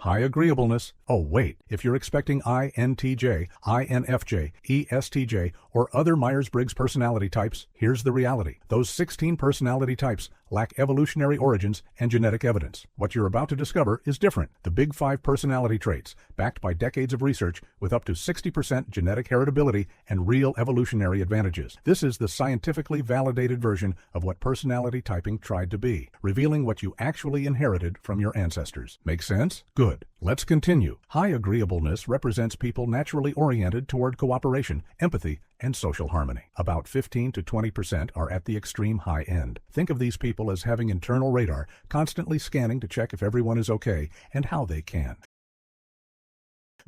high agreeableness. Oh wait, if you're expecting INTJ, INFJ, ESTJ, or other Myers-Briggs personality types, here's the reality. Those 16 personality types lack evolutionary origins and genetic evidence. What you're about to discover is different. The Big Five personality traits, backed by decades of research with up to 60% genetic heritability and real evolutionary advantages. This is the scientifically validated version of what personality typing tried to be, revealing what you actually inherited from your ancestors. Make sense? Good. Let's continue. High agreeableness represents people naturally oriented toward cooperation, empathy, and social harmony. About 15 to 20% are at the extreme high end. Think of these people as having internal radar, constantly scanning to check if everyone is okay and how they can.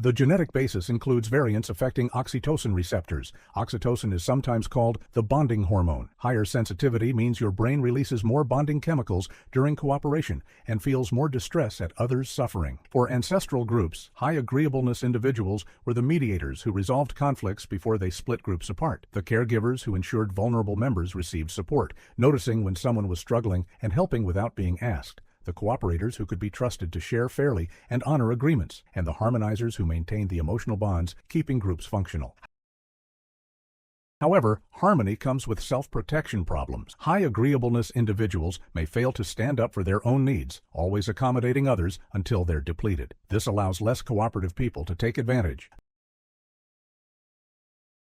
The genetic basis includes variants affecting oxytocin receptors. Oxytocin is sometimes called the bonding hormone. Higher sensitivity means your brain releases more bonding chemicals during cooperation and feels more distress at others' suffering. For ancestral groups, high agreeableness individuals were the mediators who resolved conflicts before they split groups apart. The caregivers who ensured vulnerable members received support, noticing when someone was struggling and helping without being asked. The cooperators who could be trusted to share fairly and honor agreements, and the harmonizers who maintained the emotional bonds, keeping groups functional. However, harmony comes with self-protection problems. High agreeableness individuals may fail to stand up for their own needs, always accommodating others until they're depleted. This allows less cooperative people to take advantage.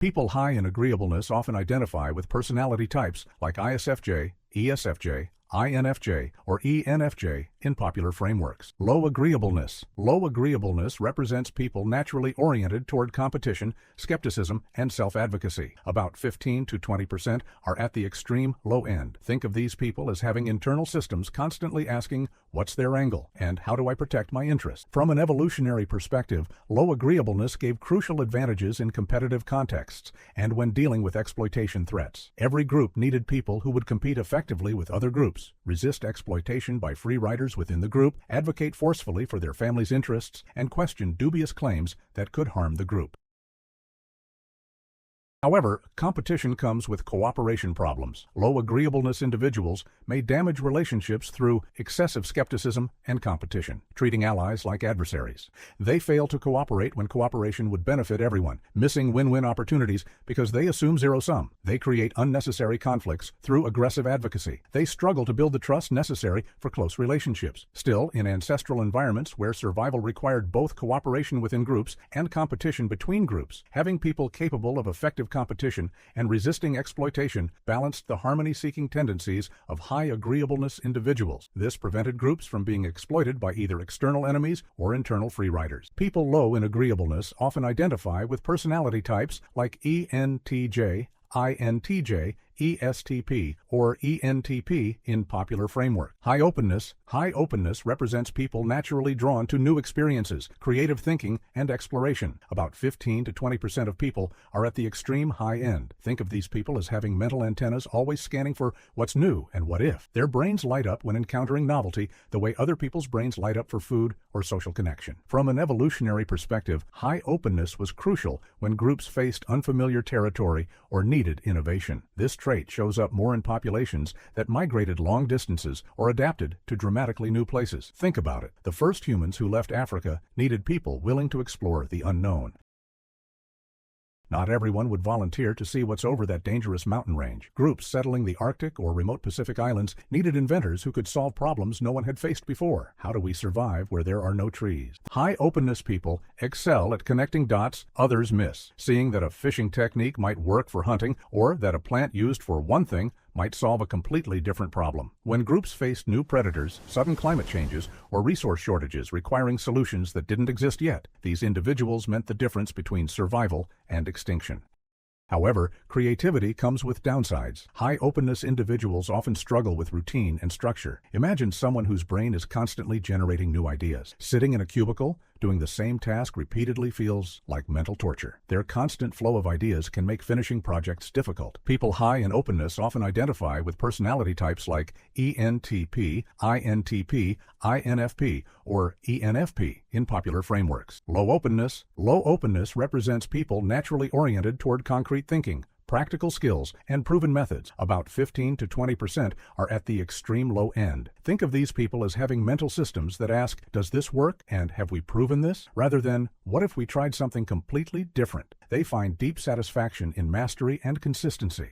People high in agreeableness often identify with personality types like ISFJ, ESFJ, INFJ, or ENFJ in popular frameworks. Low agreeableness. Low agreeableness represents people naturally oriented toward competition, skepticism, and self-advocacy. About 15 to 20% are at the extreme low end. Think of these people as having internal systems constantly asking, what's their angle, and how do I protect my interests? From an evolutionary perspective, low agreeableness gave crucial advantages in competitive contexts and when dealing with exploitation threats. Every group needed people who would compete effectively with other groups, resist exploitation by free riders within the group, advocate forcefully for their family's interests, and question dubious claims that could harm the group. However, competition comes with cooperation problems. Low agreeableness individuals may damage relationships through excessive skepticism and competition, treating allies like adversaries. They fail to cooperate when cooperation would benefit everyone, missing win-win opportunities because they assume zero-sum. They create unnecessary conflicts through aggressive advocacy. They struggle to build the trust necessary for close relationships. Still, in ancestral environments where survival required both cooperation within groups and competition between groups, having people capable of effective competition and resisting exploitation balanced the harmony-seeking tendencies of high agreeableness individuals. This prevented groups from being exploited by either external enemies or internal free riders. People low in agreeableness often identify with personality types like ENTJ, INTJ, ESTP, or ENTP in popular framework. High openness. High openness represents people naturally drawn to new experiences, creative thinking, and exploration. About 15 to 20% of people are at the extreme high end. Think of these people as having mental antennas always scanning for what's new and what if. Their brains light up when encountering novelty the way other people's brains light up for food or social connection. From an evolutionary perspective, high openness was crucial when groups faced unfamiliar territory or needed innovation. This trait shows up more in populations that migrated long distances or adapted to dramatically new places. Think about it. The first humans who left Africa needed people willing to explore the unknown. Not everyone would volunteer to see what's over that dangerous mountain range. Groups settling the Arctic or remote Pacific islands needed inventors who could solve problems no one had faced before. How do we survive where there are no trees? High openness people excel at connecting dots others miss, seeing that a fishing technique might work for hunting or that a plant used for one thing might solve a completely different problem. When groups faced new predators, sudden climate changes, or resource shortages requiring solutions that didn't exist yet, these individuals meant the difference between survival and extinction. However, creativity comes with downsides. High openness individuals often struggle with routine and structure. Imagine someone whose brain is constantly generating new ideas. Sitting in a cubicle, doing the same task repeatedly feels like mental torture. Their constant flow of ideas can make finishing projects difficult. People high in openness often identify with personality types like ENTP, INTP, INFP, or ENFP in popular frameworks. Low openness. Low openness represents people naturally oriented toward concrete thinking, practical skills, and proven methods. About 15 to 20% are at the extreme low end. Think of these people as having mental systems that ask, does this work, and have we proven this? Rather than, what if we tried something completely different? They find deep satisfaction in mastery and consistency.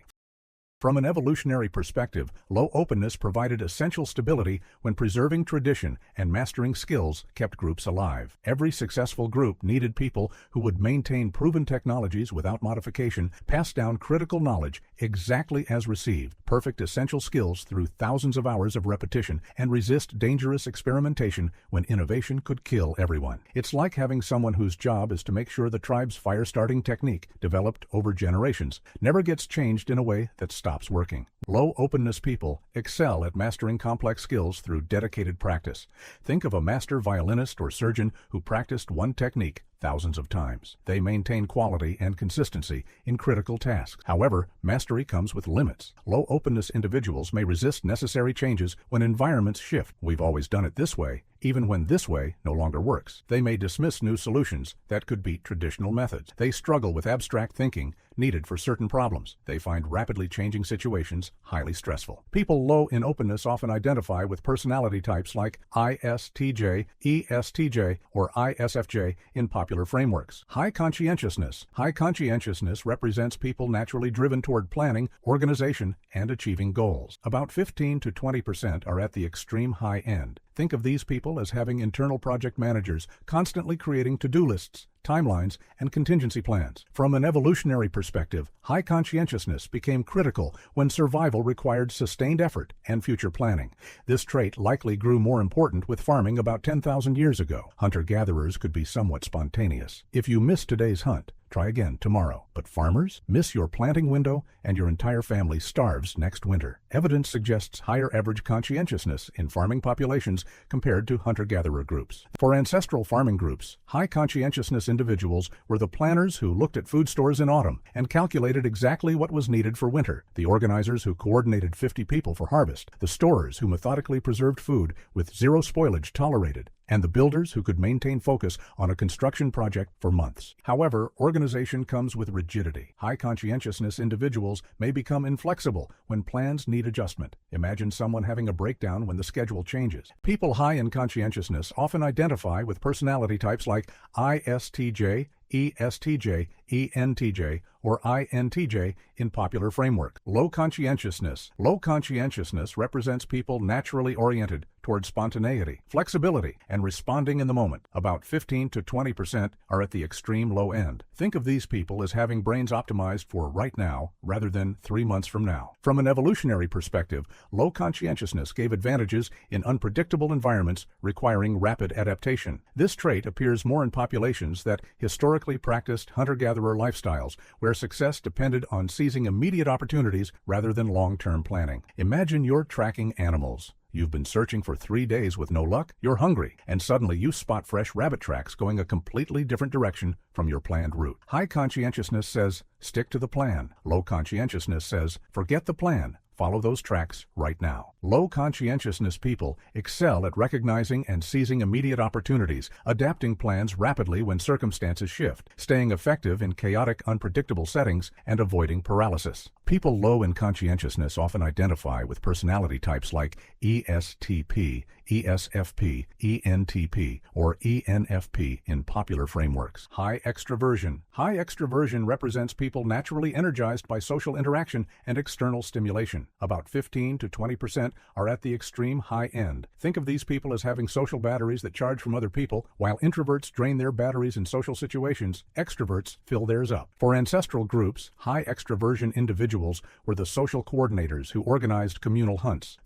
From an evolutionary perspective, low openness provided essential stability when preserving tradition and mastering skills kept groups alive. Every successful group needed people who would maintain proven technologies without modification, pass down critical knowledge exactly as received, perfect essential skills through thousands of hours of repetition, and resist dangerous experimentation when innovation could kill everyone. It's like having someone whose job is to make sure the tribe's fire-starting technique, developed over generations, never gets changed in a way that stops working. Low openness people excel at mastering complex skills through dedicated practice. Think of a master violinist or surgeon who practiced one technique thousands of times. They maintain quality and consistency in critical tasks. However, mastery comes with limits. Low openness individuals may resist necessary changes when environments shift. We've always done it this way, even when this way no longer works. They may dismiss new solutions that could beat traditional methods. They struggle with abstract thinking needed for certain problems. They find rapidly changing situations highly stressful. People low in openness often identify with personality types like ISTJ, ESTJ, or ISFJ in popular frameworks. High conscientiousness. High conscientiousness represents people naturally driven toward planning, organization, and achieving goals. About 15 to 20% are at the extreme high end. Think of these people as having internal project managers constantly creating to-do lists, timelines, and contingency plans. From an evolutionary perspective, high conscientiousness became critical when survival required sustained effort and future planning. This trait likely grew more important with farming about 10,000 years ago. Hunter-gatherers could be somewhat spontaneous. If you miss today's hunt, try again tomorrow. But farmers miss your planting window and your entire family starves next winter. Evidence suggests higher average conscientiousness in farming populations compared to hunter-gatherer groups. For ancestral farming groups, high conscientiousness individuals were the planners who looked at food stores in autumn and calculated exactly what was needed for winter, the organizers who coordinated 50 people for harvest, the storers who methodically preserved food with zero spoilage tolerated, and the builders who could maintain focus on a construction project for months. However, organization comes with rigidity. High conscientiousness individuals may become inflexible when plans need adjustment. Imagine someone having a breakdown when the schedule changes. People high in conscientiousness often identify with personality types like ISTJ, ESTJ, ENTJ, or INTJ in popular framework. Low conscientiousness. Low conscientiousness represents people naturally oriented toward spontaneity, flexibility, and responding in the moment. About 15 to 20% are at the extreme low end. Think of these people as having brains optimized for right now rather than 3 months from now. From an evolutionary perspective, low conscientiousness gave advantages in unpredictable environments requiring rapid adaptation. This trait appears more in populations that historically practiced hunter-gatherer lifestyles, where success depended on seizing immediate opportunities rather than long-term planning. Imagine you're tracking animals. You've been searching for 3 days with no luck, you're hungry, and suddenly you spot fresh rabbit tracks going a completely different direction from your planned route. High conscientiousness says, stick to the plan. Low conscientiousness says, forget the plan. Follow those tracks right now. Low conscientiousness people excel at recognizing and seizing immediate opportunities, adapting plans rapidly when circumstances shift, staying effective in chaotic, unpredictable settings, and avoiding paralysis. People low in conscientiousness often identify with personality types like ESTP, ESFP, ENTP, or ENFP in popular frameworks. High extraversion. High extraversion represents people naturally energized by social interaction and external stimulation. About 15 to 20% are at the extreme high end. Think of these people as having social batteries that charge from other people, while introverts drain their batteries in social situations, extroverts fill theirs up. For ancestral groups, high extraversion individuals were the social coordinators who organized communal hunts,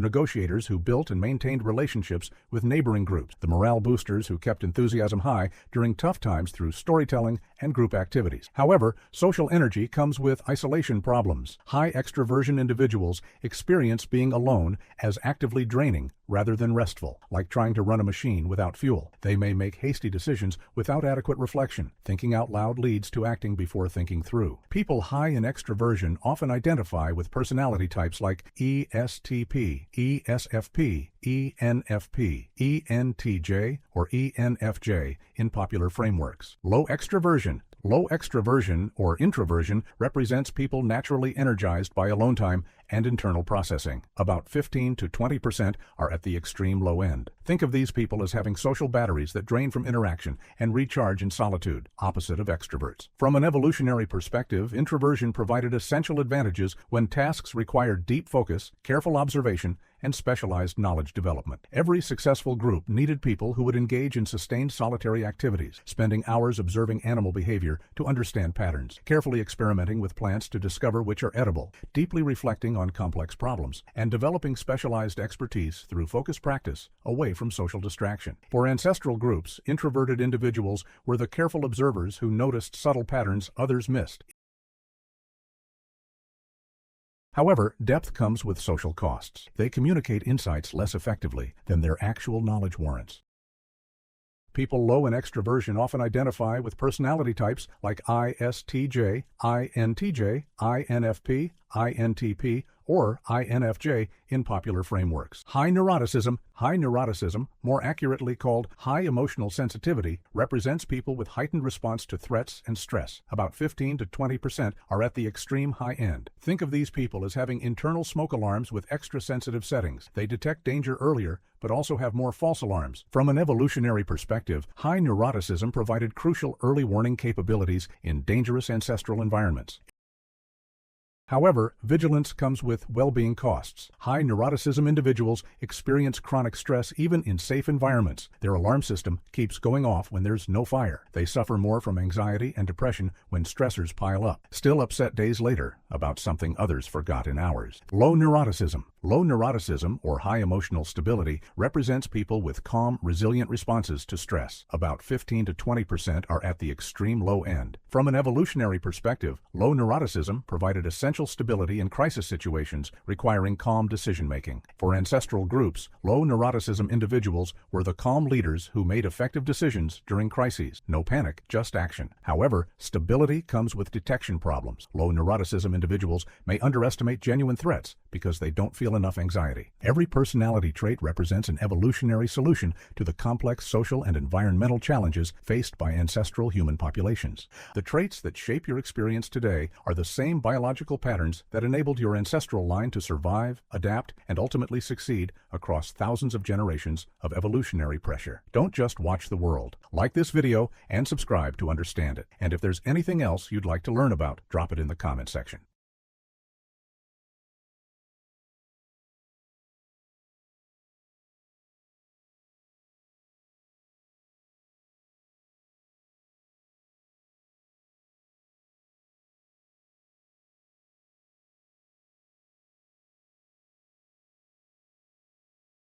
negotiators who built and maintained relationships with neighboring groups, the morale boosters who kept enthusiasm high during tough times through storytelling and group activities. However, social energy comes with isolation problems. High extraversion individuals experience being alone as actively draining rather than restful, like trying to run a machine without fuel. They may make hasty decisions without adequate reflection. Thinking out loud leads to acting before thinking through. People high in extraversion often identify with personality types like ESTP, ESFP, ENFP, ENTJ, or ENFJ in popular frameworks. Low extraversion or introversion represents people naturally energized by alone time and internal processing. About 15 to 20% are at the extreme low end. Think of these people as having social batteries that drain from interaction and recharge in solitude, opposite of extroverts. From an evolutionary perspective, introversion provided essential advantages when tasks required deep focus, careful observation, and specialized knowledge development. Every successful group needed people who would engage in sustained solitary activities, spending hours observing animal behavior to understand patterns, carefully experimenting with plants to discover which are edible, deeply reflecting on complex problems, and developing specialized expertise through focused practice away from social distraction. For ancestral groups, introverted individuals were the careful observers who noticed subtle patterns others missed. However, depth comes with social costs. They communicate insights less effectively than their actual knowledge warrants. People low in extraversion often identify with personality types like ISTJ, INTJ, INFP, INTP, or INFJ in popular frameworks. High neuroticism, more accurately called high emotional sensitivity, represents people with heightened response to threats and stress. About 15 to 20% are at the extreme high end. Think of these people as having internal smoke alarms with extra sensitive settings. They detect danger earlier, but also have more false alarms. From an evolutionary perspective, high neuroticism provided crucial early warning capabilities in dangerous ancestral environments. However, vigilance comes with well-being costs. High neuroticism individuals experience chronic stress even in safe environments. Their alarm system keeps going off when there's no fire. They suffer more from anxiety and depression when stressors pile up, still upset days later about something others forgot in hours. Low neuroticism, or high emotional stability, represents people with calm, resilient responses to stress. About 15 to 20% are at the extreme low end. From an evolutionary perspective, low neuroticism provided essential stability in crisis situations requiring calm decision-making. For ancestral groups, low neuroticism individuals were the calm leaders who made effective decisions during crises. No panic, just action. However, stability comes with detection problems. Low neuroticism individuals may underestimate genuine threats because they don't feel enough anxiety. Every personality trait represents an evolutionary solution to the complex social and environmental challenges faced by ancestral human populations. The traits that shape your experience today are the same biological patterns that enabled your ancestral line to survive, adapt, and ultimately succeed across thousands of generations of evolutionary pressure. Don't just watch the world. Like this video and subscribe to understand it. And if there's anything else you'd like to learn about, drop it in the comment section.